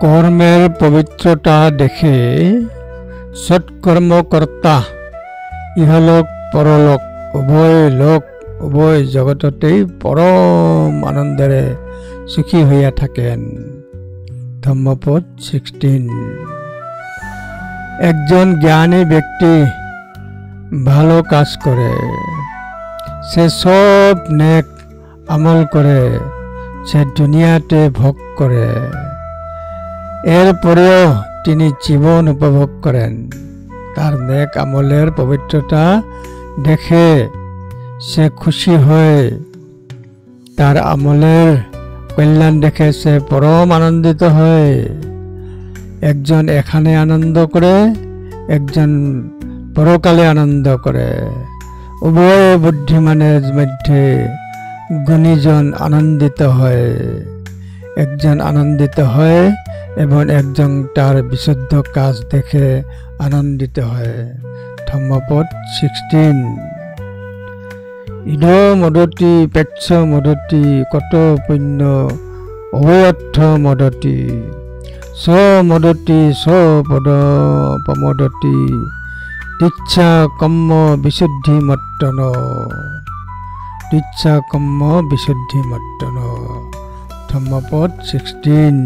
কৰ্মেৰ পবিত্ৰতা দেখে সৎকৰ্মকৰ্তা ইহলোক পৰলোক উভয় জগততেই পৰম আনন্দেৰে সুখী হইয়া থাকেন। ধম্মপদ 16। একজন জ্ঞানী ব্যক্তি ভালো কাজ করে, সে সব নেক আমল করে, সে দুনিয়াতে ভোগ করে, এরপরেও তিনি জীবন উপভোগ করেন। তার নেক আমলের পবিত্রতা দেখে সে খুশি হয়, তার আমলের কল্যাণ দেখে সে পরম আনন্দিত হয়। একজন এখানে আনন্দ করে, একজন পরকালে আনন্দ করে। উভয় বুদ্ধিমানের মধ্যে গুণীজন আনন্দিত হয়। একজন আনন্দিত হয় এবং একজন তার বিশুদ্ধ কাজ দেখে আনন্দিত হয়। ধম্মপদ 16। ইদ মদতি পেচ্ছ মদতি কত পুণ্য অবয়র্থ মদতি স মদতি স পদ প্রমদতি ইচ্ছা কম্ম বিশুদ্ধি মত্তন। ইচ্ছা কম্ম বিশুদ্ধি মত্তন। ধম্মপদ 16।